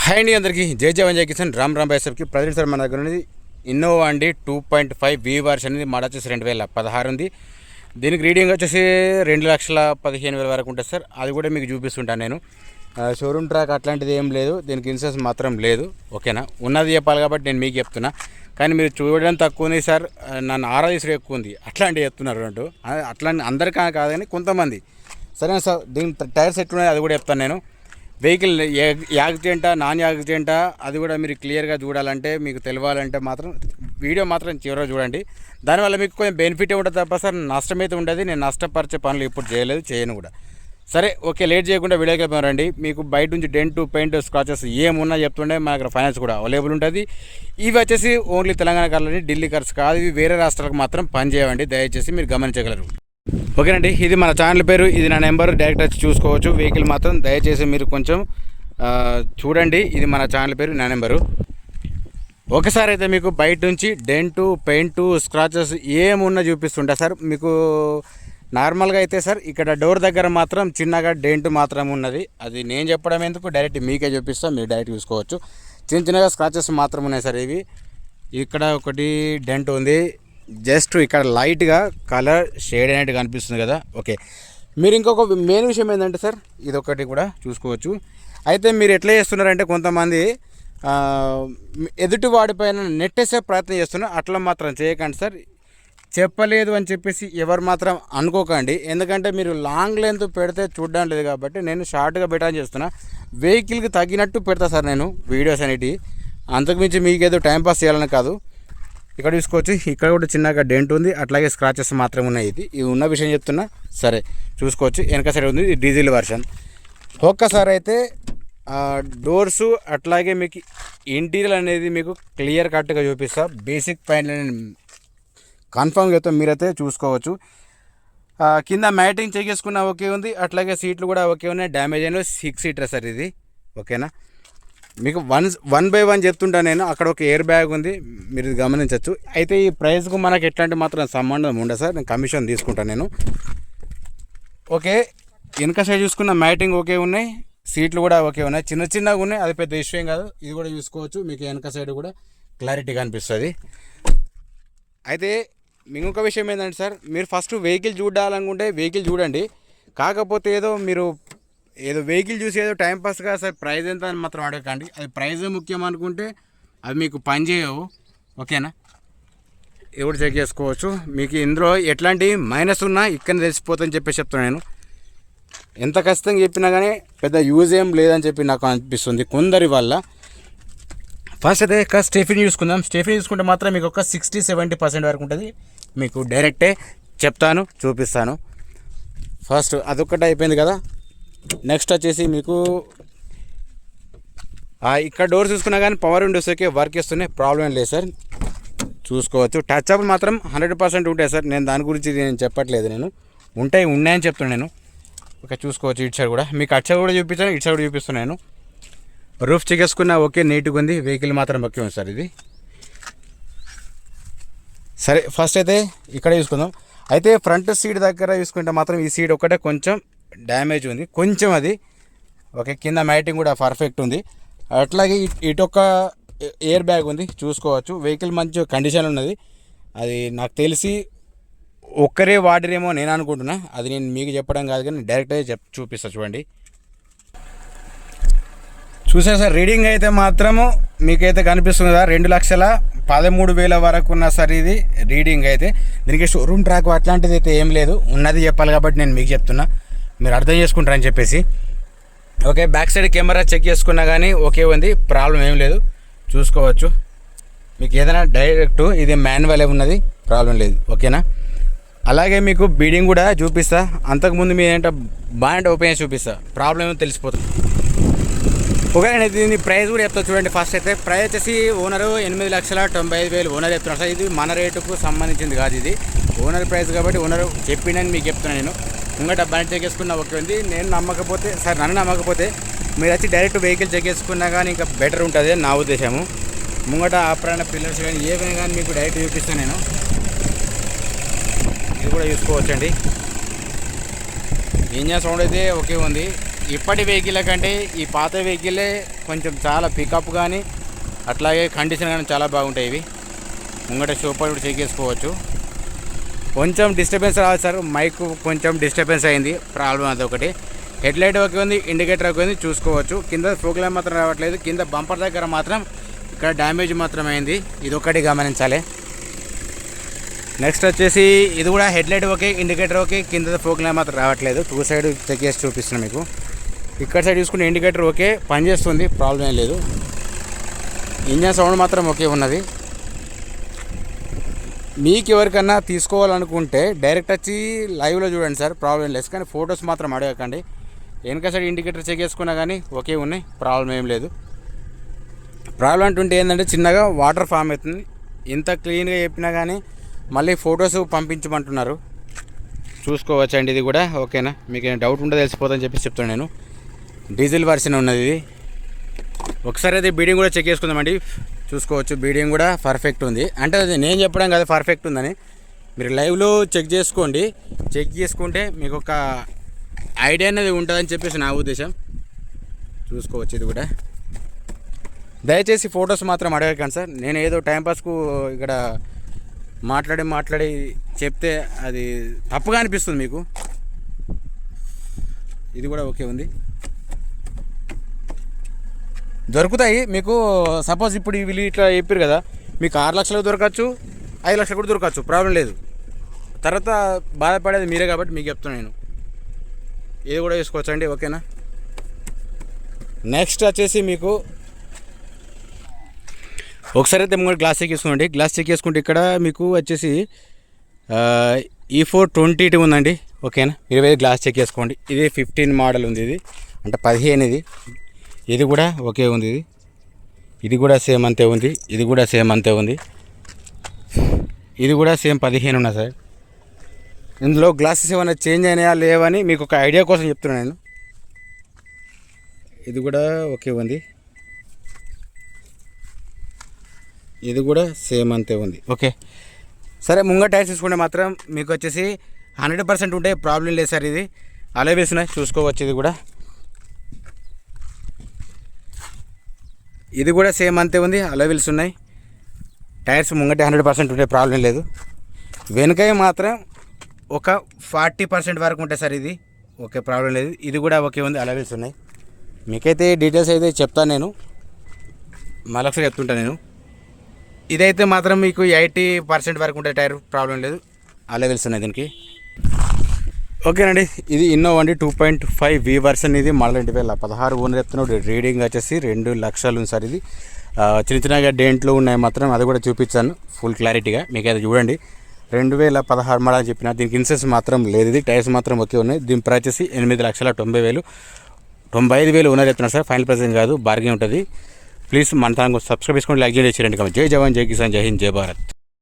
Hi అండి, అందరికీ జై జవాన్ జై కిషన్ రామ్ రామ్ బైసబ్కి ప్రజెంట్ సార్ మన దగ్గర ఉన్నది ఇన్నోవా అండి 2.5 వి వర్షన్ ఇది మోడల్ వచ్చేసి 2016 ఉంది. దీనికి రీడింగ్ వచ్చేసి 2,15,000 వరకు ఉంటుంది సార్. అది కూడా మీకు చూపిస్తుంటాను నేను. షోరూమ్ ట్రాక్ అట్లాంటిది ఏం లేదు, దీనికి ఇన్సూరెన్స్ మాత్రం లేదు. ఓకేనా, ఉన్నది చెప్పాలి కాబట్టి నేను మీకు చెప్తున్నా. కానీ మీరు చూడడం తక్కువ ఉంది సార్, నన్ను ఆరాధించడం ఎక్కువ ఉంది అట్లాంటివి చెప్తున్నారు అంటూ. అట్లా అందరికీ కాదు కానీ కొంతమంది. సరేనా సార్, దీని టైర్స్ ఎట్లున్నాయి అది కూడా చెప్తాను నేను. వెహికల్ యాక్సిడెంటా నాన్ యాక్సిడెంటా అది కూడా మీరు క్లియర్గా చూడాలంటే, మీకు తెలియాలంటే మాత్రం వీడియో మాత్రం చివరిగా చూడండి. దానివల్ల మీకు కొంచెం బెనిఫిట్ ఉంటుంది తప్ప సార్ నష్టమైతే ఉండదు. నేను నష్టపరిచే పనులు ఇప్పుడు చేయను కూడా. సరే ఓకే, లేట్ చేయకుండా వీడియోకి వెళ్ళిపోరండి. మీకు బయట నుంచి డెంట్ పెయింట్ స్క్రాచెస్ ఏమున్నా చెప్తుండే, మన దగ్గర ఫైనాన్స్ కూడా అవైలబుల్ ఉంటుంది. ఇవి వచ్చేసి ఓన్లీ తెలంగాణ కార్లని, ఢిల్లీ కార్స్ కాదు. ఇవి వేరే రాష్ట్రాలకు మాత్రం పనిచేయండి, దయచేసి మీరు గమనించగలరు. ఓకేనండి, ఇది మన ఛానల్ పేరు, ఇది నా నెంబర్, డైరెక్ట్ వచ్చి చూసుకోవచ్చు. వెహికల్ మాత్రం దయచేసి మీరు కొంచెం చూడండి. ఇది మన ఛానల్ పేరు, నా నెంబరు. ఒకసారి అయితే మీకు బయట నుంచి డెంటు పెయింటు స్క్రాచెస్ ఏమున్నా చూపిస్తుంటా సార్. మీకు నార్మల్గా అయితే సార్ ఇక్కడ డోర్ దగ్గర మాత్రం చిన్నగా డెంట్ మాత్రం ఉన్నది. అది నేను చెప్పడం ఎందుకు, డైరెక్ట్ మీకే చూపిస్తాం, మీరు డైరెక్ట్ చూసుకోవచ్చు. చిన్నగా స్క్రాచెస్ మాత్రం ఉన్నాయి సార్. ఇవి ఇక్కడ ఒకటి డెంట్ ఉంది, జస్ట్ ఇక్కడ లైట్గా కలర్ షేడ్ అనేది కనిపిస్తుంది కదా. ఓకే, మీరు ఇంకొక మెయిన్ విషయం ఏంటంటే సార్, ఇది ఒకటి కూడా చూసుకోవచ్చు. అయితే మీరు ఎట్లా చేస్తున్నారంటే, కొంతమంది ఎదుటి వాడిపైన నెట్టేసే ప్రయత్నం చేస్తున్నారు. అట్లా మాత్రం చేయకండి సార్. చెప్పలేదు అని చెప్పేసి ఎవరు మాత్రం అనుకోకండి. ఎందుకంటే మీరు లాంగ్ లెంత్ పెడితే చూడడం లేదు కాబట్టి నేను షార్ట్గా పెట్టాలని చేస్తున్నా. వెహికల్కి తగ్గినట్టు పెడతా సార్ నేను వీడియోస్ అనేటివి. అంతకుమించి మీకు ఏదో టైంపాస్ చేయాలని కాదు. ఇక్కడ చూసుకోవచ్చు, ఇక్కడ కూడా చిన్నగా డెంట్ ఉంది, అట్లాగే స్క్రాచెస్ మాత్రం ఉన్నాయి. ఇది ఉన్న విషయం చెప్తున్నా. సరే చూసుకోవచ్చు, వెనక సైడ్ ఉంది, ఇది డీజిల్ వర్షన్. ఒక్కసారి అయితే డోర్సు అట్లాగే మీకు ఇంటీరియర్ అనేది మీకు క్లియర్ కట్గా చూపిస్తా. బేసిక్ పాయింట్ కన్ఫర్మ్ చెప్తాం, మీరైతే చూసుకోవచ్చు. కింద మ్యాటింగ్ చెక్ చేసుకున్న ఓకే ఉంది, అట్లాగే సీట్లు కూడా ఓకే ఉన్నాయి. డ్యామేజ్ అయిన 6 సీటర్ సార్ ఇది. ఓకేనా, మీకు వన్ బై వన్ చెప్తుంటా నేను. అక్కడ ఒక ఎయిర్ బ్యాగ్ ఉంది, మీరు గమనించవచ్చు. అయితే ఈ ప్రైస్కు మనకు ఎట్లాంటి మాత్రం సంబంధం ఉండదు సార్, నేను కమిషన్ తీసుకుంటాను నేను. ఓకే, వెనక సైడ్ చూసుకున్న మ్యాటింగ్ ఓకే ఉన్నాయి, సీట్లు కూడా ఓకే ఉన్నాయి, చిన్నగా ఉన్నాయి, అది పెద్ద ఇష్యూ ఏం కాదు. ఇది కూడా చూసుకోవచ్చు, మీకు వెనక సైడ్ కూడా క్లారిటీగా అనిపిస్తుంది. అయితే ఇంకొక విషయం ఏంటంటే సార్, మీరు ఫస్ట్ వెహికల్ చూడాలనుకుంటే వెహికల్ చూడండి. కాకపోతే మీరు ఏదో వెహికల్ చూసి ఏదో టైంపాస్గా సార్ ప్రైజ్ ఎంత అని మాత్రం అడగకండి. అది ప్రైజే ముఖ్యం అనుకుంటే అవి మీకు పని చేయవు. ఓకేనా, ఇది కూడా చెక్ చేసుకోవచ్చు. మీకు ఇందులో ఎట్లాంటి మైనస్ ఉన్నా ఇక్కడ తెలిసిపోతుందని చెప్పేసి చెప్తున్నాను నేను. ఎంత ఖచ్చితంగా చెప్పినా కానీ పెద్ద యూజ్ ఏం లేదని చెప్పి నాకు అనిపిస్తుంది కొందరి వల్ల. ఫస్ట్ అయితే స్టెఫిన్ చూసుకుందాం. స్టెఫిన్ చూసుకుంటే మాత్రం మీకు ఒక 60-70% వరకు ఉంటుంది. మీకు డైరెక్టే చెప్తాను, చూపిస్తాను. ఫస్ట్ అదొక్కటి అయిపోయింది కదా. నెక్స్ట్ వచ్చేసి మీకు ఇక్కడ డోర్ చూసుకున్నా కానీ పవర్ విండోస్ ఓకే వర్క్ చేస్తున్నాయి, ప్రాబ్లం లేదు సార్. చూసుకోవచ్చు, టచ్ అప్ మాత్రం 100% ఉంటాయి సార్. నేను దాని గురించి నేను చెప్పట్లేదు, నేను ఉన్నాయని చెప్తున్నాను నేను. ఓకే చూసుకోవచ్చు, ఇటు సైడ్ కూడా మీకు అటు సైడ్ కూడా చూపించాను, ఇటు సైడ్ కూడా చూపిస్తున్నాను. రూఫ్ చెక్ చేసుకున్నా ఓకే, నీట్గా ఉంది. వెహికల్ మాత్రం ఓకే ఉంది సార్ ఇది. సరే ఫస్ట్ అయితే ఇక్కడ చూసుకుందాం. అయితే ఫ్రంట్ సీట్ దగ్గర చూసుకుంటే మాత్రం ఈ సీట్ ఒకటే కొంచెం డ్యామేజ్ ఉంది, కొంచెం అది. ఓకే, కింద మ్యాటింగ్ కూడా పర్ఫెక్ట్ ఉంది. అట్లాగే ఇటొక ఎయిర్ బ్యాగ్ ఉంది, చూసుకోవచ్చు. వెహికల్ మంచి కండిషన్ ఉన్నది. అది నాకు తెలిసి ఒక్కరే వాడిరేమో నేను అనుకుంటున్నా. అది నేను మీకు చెప్పడం కాదు కానీ డైరెక్ట్గా చూపిస్తా చూడండి. చూసారు సార్, రీడింగ్ అయితే మాత్రము మీకైతే కనిపిస్తుంది కదా, 2,13,000 వరకు ఉన్న సార్ ఇది రీడింగ్ అయితే. దీనికి షోరూమ్ ట్రాక్ అట్లాంటిది అయితే ఏం లేదు, ఉన్నది చెప్పాలి కాబట్టి నేను మీకు చెప్తున్నా, మీరు అర్థం చేసుకుంటారని చెప్పేసి. Okay, back side camera check చేసుకున్నా కానీ ఓకే ఉంది, ప్రాబ్లం ఏం లేదు. చూసుకోవచ్చు, మీకు ఏదైనా డైరెక్ట్ ఇది మాన్యువల్ ఉన్నది, ప్రాబ్లం లేదు. ఓకేనా, అలాగే మీకు బీడింగ్ కూడా చూపిస్తా. అంతకుముందు మీ ఏంటో బాండ్ ఓపెన్ చేసి చూపిస్తా, ప్రాబ్లం ఏమో తెలిసిపోతుంది. ఓకే, నేను దీని ప్రైస్ కూడా చెప్తా చూడండి. ఫస్ట్ అయితే ప్రైస్ వచ్చేసి ఓనరు 8,95,000 ఓనర్ చెప్తున్నాను సార్. ఇది మన రేటుకు సంబంధించింది కాదు, ఇది ఓనర్ ప్రైస్ కాబట్టి ఓనర్ చెప్పిండని మీకు చెప్తున్నాను నేను. ముంగట బండి చెక్ చేసుకున్నా ఓకే ఉంది. నేను నమ్మకపోతే సార్, నన్ను నమ్మకపోతే మీరు వచ్చి డైరెక్ట్ వెహికల్ చెక్ చేసుకున్నా కానీ ఇంకా బెటర్ ఉంటుంది నా ఉద్దేశము. ముంగట ఆపరైన పిల్లర్స్ కానీ ఏవైనా కానీ మీకు డైరెక్ట్ చూపిస్తాను నేను. ఇది కూడా చూసుకోవచ్చండి. ఇంజన్ సౌండ్ అయితే ఓకే ఉంది, ఇప్పటి వెహికల్ కంటే ఈ పాత వెహికలే కొంచెం చాలా పికప్ కానీ అట్లాగే కండిషన్ కానీ చాలా బాగుంటాయి. ఇవి ముంగట సూపర్ కూడా చెక్ చేసుకోవచ్చు. కొంచెం డిస్టర్బెన్స్ రావాలి సార్, మైక్ కొంచెం డిస్టర్బెన్స్ అయింది, ప్రాబ్లం అదొకటి. హెడ్ లైట్ ఓకే ఉంది, ఇండికేటర్ ఓకే ఉంది, చూసుకోవచ్చు. కింద ఫోక్ లైట్ మాత్రం రావట్లేదు, కింద బంపర్ దగ్గర మాత్రం ఇక్కడ డ్యామేజ్ మాత్రం అయింది, ఇది ఒకటి గమనించాలి. నెక్స్ట్ వచ్చేసి ఇది కూడా head light okay, indicator okay, కింద ఫోక్ లైట్ మాత్రం రావట్లేదు. టూ సైడ్ చెక్ చేసి చూపిస్తున్నాను మీకు. ఇక్కడ సైడ్ చూసుకుంటే ఇండికేటర్ ఓకే పనిచేస్తుంది, ప్రాబ్లం ఏం లేదు. ఇంజన్ సౌండ్ మాత్రం ఓకే ఉన్నది. మీకు ఎవరికన్నా తీసుకోవాలనుకుంటే డైరెక్ట్ వచ్చి లైవ్లో చూడండి సార్, ప్రాబ్లం లేదు. కానీ ఫొటోస్ మాత్రం అడగకండి. వెనక సైడ్ ఇండికేటర్ చెక్ చేసుకున్నా కానీ ఓకే ఉన్నాయి, ప్రాబ్లం ఏం లేదు. ప్రాబ్లం అంటుంటే ఏంటంటే చిన్నగా వాటర్ ఫామ్ అవుతుంది. ఇంత క్లీన్గా చెప్పినా కానీ మళ్ళీ ఫొటోస్ పంపించమంటున్నారు, చూసుకోవచ్చండి. ఇది కూడా ఓకేనా, మీకు ఏమైనా డౌట్ ఉంటే తెలిసిపోతుందని చెప్పి చెప్తాను నేను. డీజిల్ వర్షన్ ఉన్నది ఇది. ఒకసారి అయితే బీడింగ్ కూడా చెక్ చేసుకుందామండి, చూసుకోవచ్చు. బీడింగ్ కూడా పర్ఫెక్ట్ ఉంది. అంటే అది నేను చెప్పడం కదా పర్ఫెక్ట్ ఉందని, మీరు లైవ్లో చెక్ చేసుకోండి. చెక్ చేసుకుంటే మీకు ఒక ఐడియా అనేది ఉంటుందని చెప్పేసి నా ఉద్దేశం. చూసుకోవచ్చు. ఇది కూడా దయచేసి ఫొటోస్ మాత్రం అడగకండి సార్. నేను ఏదో టైంపాస్కు ఇక్కడ మాట్లాడి చెప్తే అది తప్పుగా అనిపిస్తుంది మీకు. ఇది కూడా ఓకే ఉంది, దొరుకుతాయి మీకు. సపోజ్ ఇప్పుడు వీళ్ళు ఇట్లా చెప్పారు కదా, మీకు 6 లక్షలకు దొరకచ్చు, 5 లక్షలు కూడా దొరకచ్చు, ప్రాబ్లం లేదు. తర్వాత బాధపడేది మీరే కాబట్టి మీకు చెప్తున్నాను నేను. ఇది కూడా వేసుకోవచ్చు అండి, ఓకేనా. నెక్స్ట్ వచ్చేసి మీకు ఒకసారి అయితే ముందు గ్లాస్ చెక్ చేసుకోండి. గ్లాస్ చెక్ చేసుకుంటే ఇక్కడ మీకు వచ్చేసి E422 ఉందండి, ఓకేనా. మీరు గ్లాస్ చెక్ చేసుకోండి. ఇది 15 మోడల్ ఉంది, ఇది అంటే 15. ఇది కూడా ఓకే ఉంది. ఇది కూడా సేమ్ అంతే ఉంది. ఇది కూడా సేమ్ అంతే ఉంది. ఇది కూడా సేమ్ 15 ఉన్నా సార్. ఇందులో గ్లాసెస్ ఏమైనా చేంజ్ అయినాయా లేవని మీకు ఒక ఐడియా కోసం చెప్తున్నాను నేను. ఇది కూడా ఓకే ఉంది. ఇది కూడా సేమ్ అంతే ఉంది, ఓకే. సరే, ముంగ టైర్స్ చూసుకుంటే మాత్రం మీకు వచ్చేసి 100% ఉంటే ప్రాబ్లం లేదు సార్. ఇది అలవేస్ ఉన్నాయి, చూసుకోవచ్చు. ఇది కూడా సేమ్ అంతే ఉంది, అలవీల్స్ ఉన్నాయి. టైర్స్ ముంగటే 100% ఉంటే ప్రాబ్లం లేదు. వెనుక మాత్రం ఒక 40% వరకు ఉంటాయి సార్. ఇది ఓకే, ప్రాబ్లం లేదు. ఇది కూడా ఓకే ఉంది, అలవీల్స్ ఉన్నాయి. మీకైతే డీటెయిల్స్ అయితే చెప్తాను నేను, మళ్ళొకసారి చెప్తుంటాను నేను. ఇదైతే మాత్రం మీకు 80% వరకు ఉంటే టైర్, ప్రాబ్లం లేదు, అలవీల్స్ ఉన్నాయి దీనికి. ఓకేనండి. ఇది ఇన్నోవా అండి, 2.5 V వర్షన్. ఇది మళ్ళీ 2016 ఓనర్ చెప్తున్నాడు. రీడింగ్ వచ్చేసి 2 లక్షలు ఉంది సార్. ఇది చిన్నగా డెంట్లు ఉన్నాయి మాత్రం, అది కూడా చూపించాను ఫుల్ క్లారిటీగా. మీకు అయితే చూడండి, 2016 మోడల్ చెప్పిన. దీనికి ఇన్సూరెన్స్ మాత్రం లేదు. ఇది టైర్స్ మాత్రం ఓకే ఉన్నాయి. దీని ప్రైస్ వచ్చేసి 8,90,000, 95,000 ఓనర్ చెప్తున్నారు సార్. ఫైనల్ ప్రైస్ కాదు, బార్గెన్ ఉంటుంది. ప్లీజ్ మన ఛానల్ సబ్స్క్రైబ్ చేసుకోండి, లైక్ చేయండి, జై జవాన్, జై కిసాన్, జై హింద్, జై భారత్.